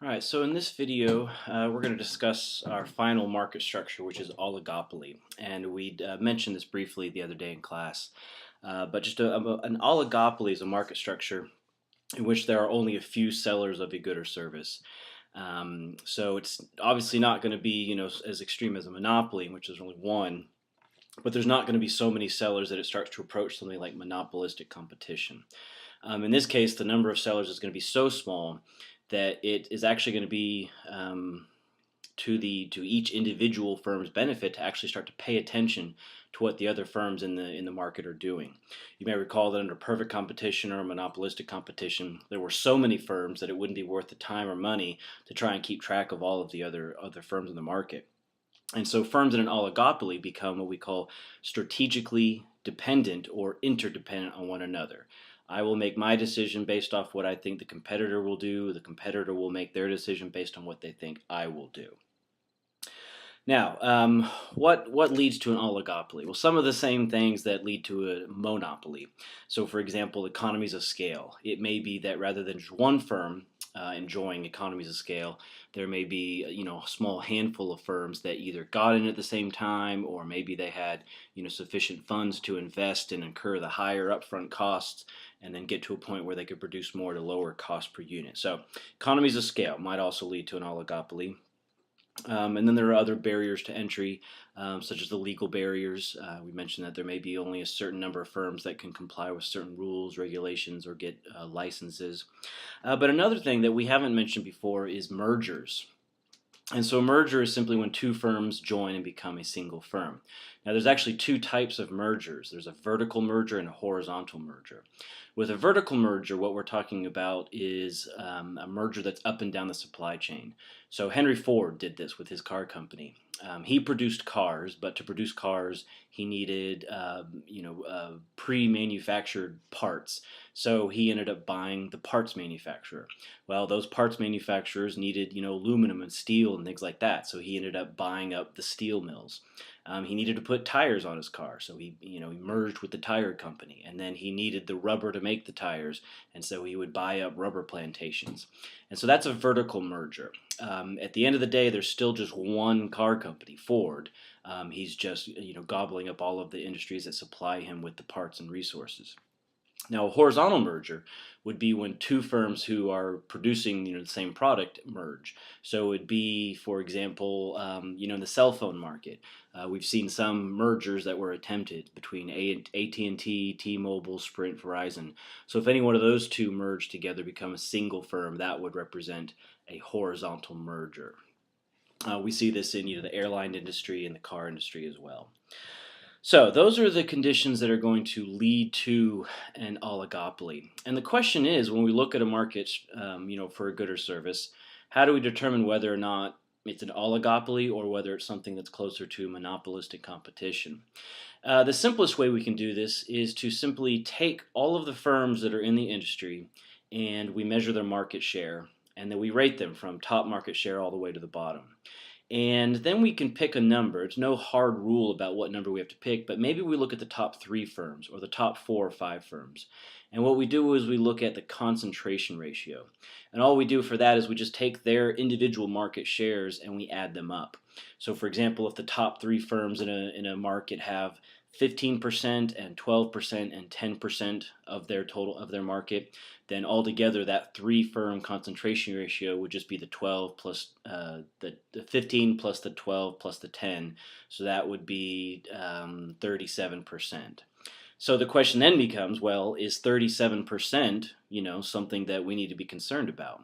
Alright, so in this video, we're going to discuss our final market structure, which is oligopoly. And we mentioned this briefly the other day in class. But an oligopoly is a market structure in which there are only a few sellers of a good or service. So it's obviously not going to be, as extreme as a monopoly, in which there's only one. But there's not going to be so many sellers that it starts to approach something like monopolistic competition. In this case, the number of sellers is going to be so small that it is actually going to be to each individual firm's benefit to actually start to pay attention to what the other firms in the market are doing. You may recall that under perfect competition or monopolistic competition, there were so many firms that it wouldn't be worth the time or money to try and keep track of all of the other firms in the market. And so firms in an oligopoly become what we call strategically dependent or interdependent on one another. I will make my decision based off what I think the competitor will do. The competitor will make their decision based on what they think I will do. Now, what leads to an oligopoly? Well, some of the same things that lead to a monopoly. So, for example, economies of scale. It may be that rather than just one firm enjoying economies of scale, there may be a small handful of firms that either got in at the same time, or maybe they had sufficient funds to invest and incur the higher upfront costs, and then get to a point where they could produce more at a lower cost per unit. So, economies of scale might also lead to an oligopoly. And then there are other barriers to entry, such as the legal barriers. We mentioned that there may be only a certain number of firms that can comply with certain rules, regulations, or get licenses. But another thing that we haven't mentioned before is mergers. And so a merger is simply when two firms join and become a single firm. Now there's actually two types of mergers. There's a vertical merger and a horizontal merger. With a vertical merger, what we're talking about is a merger that's up and down the supply chain. So Henry Ford did this with his car company. He produced cars, but to produce cars, he needed pre-manufactured parts. So he ended up buying the parts manufacturer. Well, those parts manufacturers needed aluminum and steel and things like that. So he ended up buying up the steel mills. He needed to put tires on his car, so he merged with the tire company. And then he needed the rubber to make the tires, and so he would buy up rubber plantations. And so that's a vertical merger. At the end of the day, there's still just one car company, Ford. He's just gobbling up all of the industries that supply him with the parts and resources. Now, a horizontal merger would be when two firms who are producing the same product merge. So it would be, for example, in the cell phone market, we've seen some mergers that were attempted between AT&T, T-Mobile, Sprint, Verizon. So if any one of those two merge together, become a single firm, that would represent a horizontal merger. We see this in the airline industry and the car industry as well. So those are the conditions that are going to lead to an oligopoly. And the question is, when we look at a market, for a good or service, how do we determine whether or not it's an oligopoly or whether it's something that's closer to monopolistic competition? The simplest way we can do this is to simply take all of the firms that are in the industry and we measure their market share, and then we rate them from top market share all the way to the bottom. And then we can pick a number. It's no hard rule about what number we have to pick, but maybe we look at the top 3 firms or the top 4 or 5 firms. And what we do is we look at the concentration ratio. And all we do for that is we just take their individual market shares and we add them up. So for example, if the top 3 firms in a market have 15% and 12% and 10% of their total of their market, then altogether that 3 firm concentration ratio would just be the 12 plus the 15 plus the 12 plus the 10. So that would be 37%. So the question then becomes, well, is 37% something that we need to be concerned about?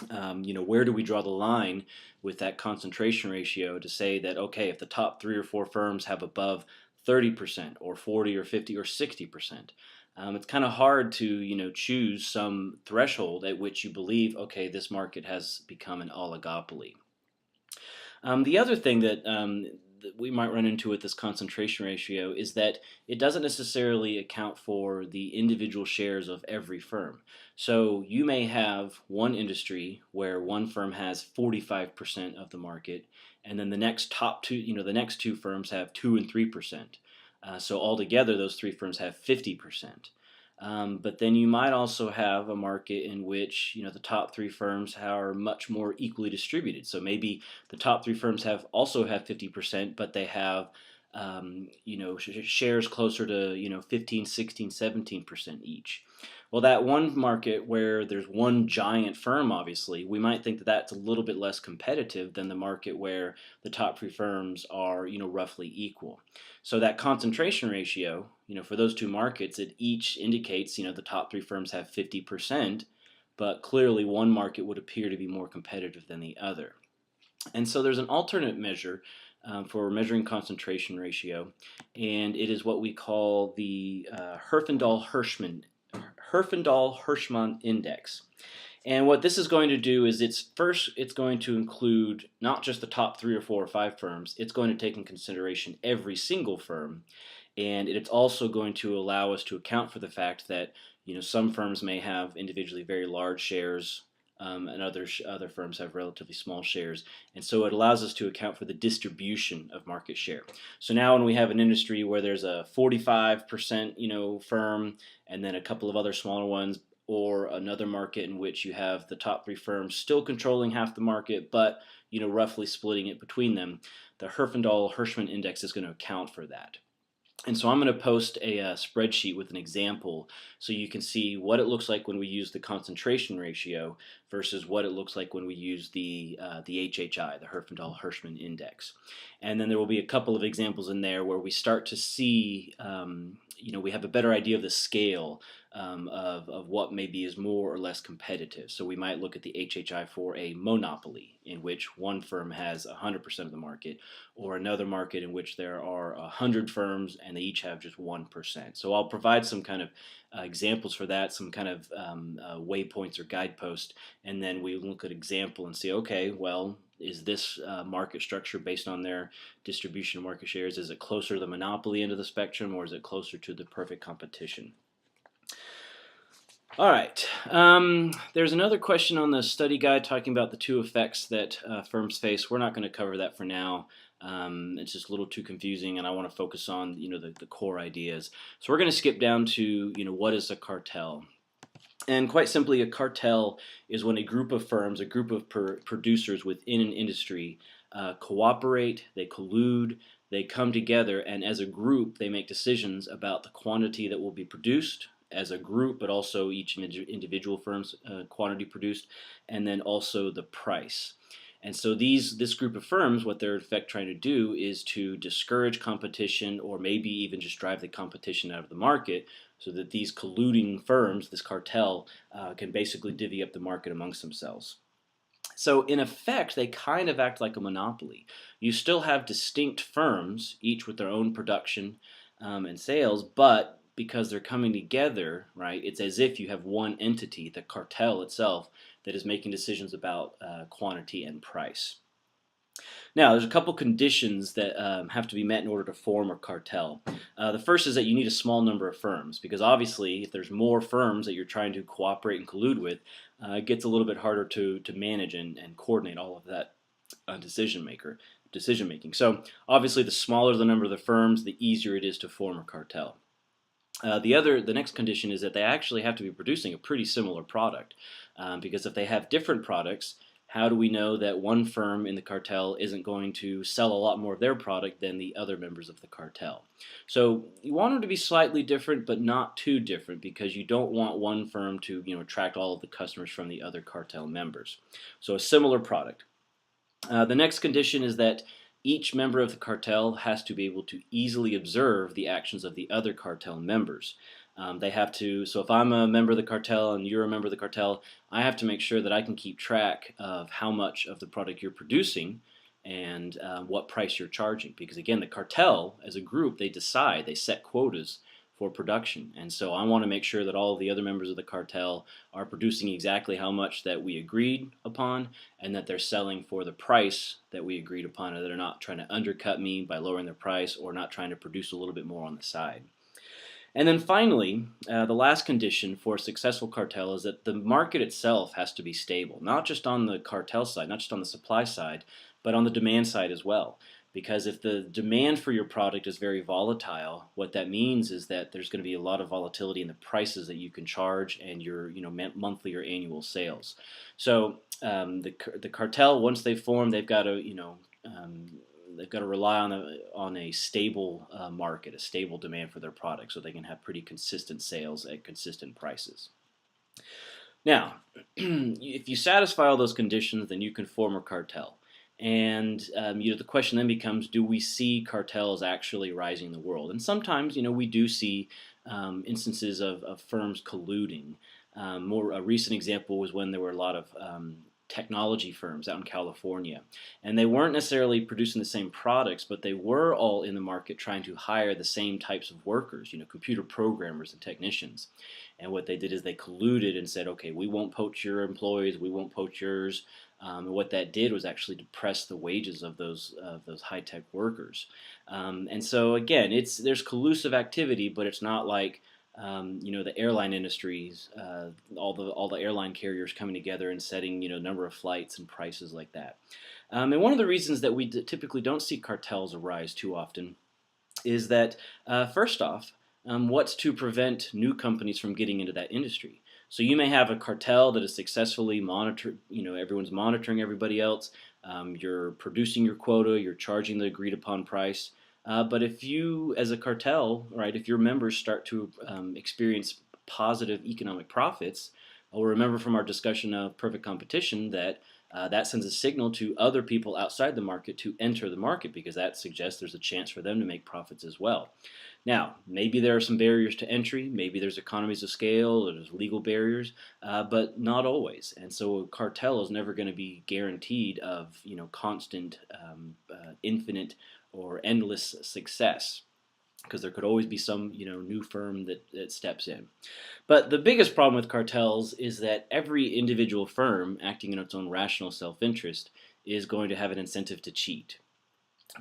Where do we draw the line with that concentration ratio to say that, okay, if the top 3 or 4 firms have above 30% or 40 or 50 or 60%. It's kind of hard to choose some threshold at which you believe, okay, this market has become an oligopoly. The other thing that we might run into with this concentration ratio is that it doesn't necessarily account for the individual shares of every firm. So you may have one industry where one firm has 45% of the market, and then the next next 2 firms have 2 and 3%. So altogether, those 3 firms have 50%. But then you might also have a market in which the top three firms are much more equally distributed. So maybe the top three firms also have 50%, but they have shares closer to 15, 16, 17% each. Well, that one market where there's one giant firm, obviously, we might think that that's a little bit less competitive than the market where the top three firms are, roughly equal. So that concentration ratio, for those two markets, it each indicates, the top three firms have 50%, but clearly one market would appear to be more competitive than the other. And so there's an alternate measure for measuring concentration ratio, and it is what we call the Herfindahl-Hirschman index. And what this is going to do is it's going to include not just the top 3 or 4 or 5 firms. It's going to take in consideration every single firm, and it's also going to allow us to account for the fact that some firms may have individually very large shares, and other firms have relatively small shares, and so it allows us to account for the distribution of market share. So now, when we have an industry where there's a 45% firm, and then a couple of other smaller ones, or another market in which you have the top three firms still controlling half the market, but roughly splitting it between them, the Herfindahl-Hirschman index is going to account for that. And so I'm going to post a spreadsheet with an example so you can see what it looks like when we use the concentration ratio versus what it looks like when we use the HHI, the Herfindahl-Hirschman index. And then there will be a couple of examples in there where we start to see, we have a better idea of the scale of what maybe is more or less competitive. So we might look at the HHI for a monopoly, in which one firm has 100% of the market, or another market in which there are 100 firms and they each have just 1%. So I'll provide some kind of examples for that, some kind of waypoints or guideposts, and then we look at example and see, okay, well, is this market structure based on their distribution of market shares? Is it closer to the monopoly end of the spectrum, or is it closer to the perfect competition? All right. There's another question on the study guide talking about the two effects that firms face. We're not going to cover that for now. It's just a little too confusing, and I want to focus on the core ideas. So we're going to skip down to what is a cartel. And quite simply, a cartel is when a group of firms, a group of producers within an industry cooperate, they collude, they come together, and as a group, they make decisions about the quantity that will be produced as a group, but also each individual firm's quantity produced, and then also the price. And so this group of firms, what they're in fact trying to do is to discourage competition, or maybe even just drive the competition out of the market, so that these colluding firms, this cartel, can basically divvy up the market amongst themselves. So in effect, they kind of act like a monopoly. You still have distinct firms, each with their own production and sales, but because they're coming together, right, it's as if you have one entity, the cartel itself, that is making decisions about quantity and price. Now, there's a couple conditions that have to be met in order to form a cartel. The first is that you need a small number of firms, because obviously if there's more firms that you're trying to cooperate and collude with, it gets a little bit harder to manage and coordinate all of that decision making. So obviously the smaller the number of the firms, the easier it is to form a cartel. The next condition is that they actually have to be producing a pretty similar product, because if they have different products, how do we know that one firm in the cartel isn't going to sell a lot more of their product than the other members of the cartel? So you want them to be slightly different, but not too different, because you don't want one firm to attract all of the customers from the other cartel members. So a similar product. The next condition is that each member of the cartel has to be able to easily observe the actions of the other cartel members. They have to, so if I'm a member of the cartel and you're a member of the cartel, I have to make sure that I can keep track of how much of the product you're producing and what price you're charging. Because again, the cartel as a group, they set quotas for production. And so I want to make sure that all of the other members of the cartel are producing exactly how much that we agreed upon, and that they're selling for the price that we agreed upon, and that they're not trying to undercut me by lowering their price, or not trying to produce a little bit more on the side. And then finally, the last condition for a successful cartel is that the market itself has to be stable, not just on the cartel side, not just on the supply side, but on the demand side as well. Because if the demand for your product is very volatile, what that means is that there's going to be a lot of volatility in the prices that you can charge and your monthly or annual sales. So the cartel, once they form, they've got to they've got to rely on a stable market, a stable demand for their product, so they can have pretty consistent sales at consistent prices. Now, if you satisfy all those conditions, then you can form a cartel. And the question then becomes: do we see cartels actually rising in the world? And sometimes, we do see instances of firms colluding. A recent example was when there were a lot of technology firms out in California, and they weren't necessarily producing the same products, but they were all in the market trying to hire the same types of workers, computer programmers and technicians. And what they did is they colluded and said, okay, we won't poach your employees, we won't poach yours. And what that did was actually depress the wages of those high-tech workers. And so again, there's collusive activity, but it's not like the airline industries, all the airline carriers coming together and setting number of flights and prices like that. And one of the reasons that we typically don't see cartels arise too often is that first off, what's to prevent new companies from getting into that industry? So you may have a cartel that is successfully monitored, everyone's monitoring everybody else, you're producing your quota, you're charging the agreed upon price. But if you, as a cartel, right, if your members start to experience positive economic profits, we'll remember from our discussion of perfect competition that that sends a signal to other people outside the market to enter the market, because that suggests there's a chance for them to make profits as well. Now, maybe there are some barriers to entry, maybe there's economies of scale, or there's legal barriers, but not always. And so a cartel is never going to be guaranteed of constant, infinite, or endless success, because there could always be some new firm that steps in. But the biggest problem with cartels is that every individual firm acting in its own rational self-interest is going to have an incentive to cheat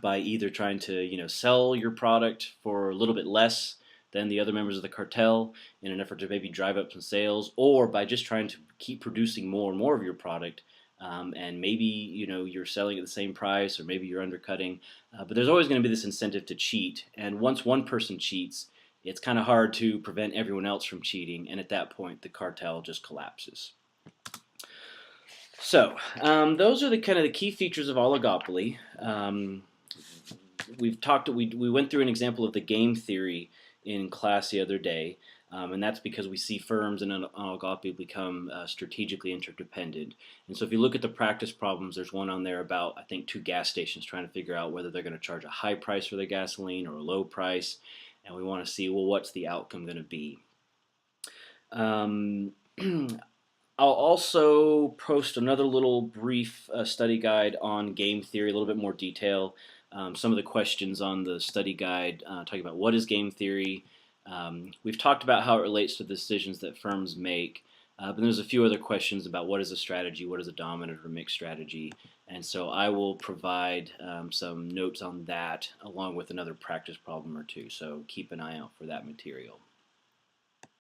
by either trying to sell your product for a little bit less than the other members of the cartel in an effort to maybe drive up some sales, or by just trying to keep producing more and more of your product. And maybe you're selling at the same price, or maybe you're undercutting, but there's always going to be this incentive to cheat. And once one person cheats, it's kind of hard to prevent everyone else from cheating, and at that point, the cartel just collapses. So those are the kind of the key features of oligopoly. We went through an example of the game theory in class the other day. And that's because we see firms in an oligopoly become strategically interdependent. And so if you look at the practice problems, there's one on there about, I think, two gas stations trying to figure out whether they're going to charge a high price for their gasoline or a low price. And we want to see, well, what's the outcome going to be? I'll also post another little brief study guide on game theory, a little bit more detail. Some of the questions on the study guide talking about what is game theory. We've talked about how it relates to the decisions that firms make, but there's a few other questions about what is a strategy, what is a dominant or mixed strategy, and so I will provide some notes on that along with another practice problem or two, so keep an eye out for that material.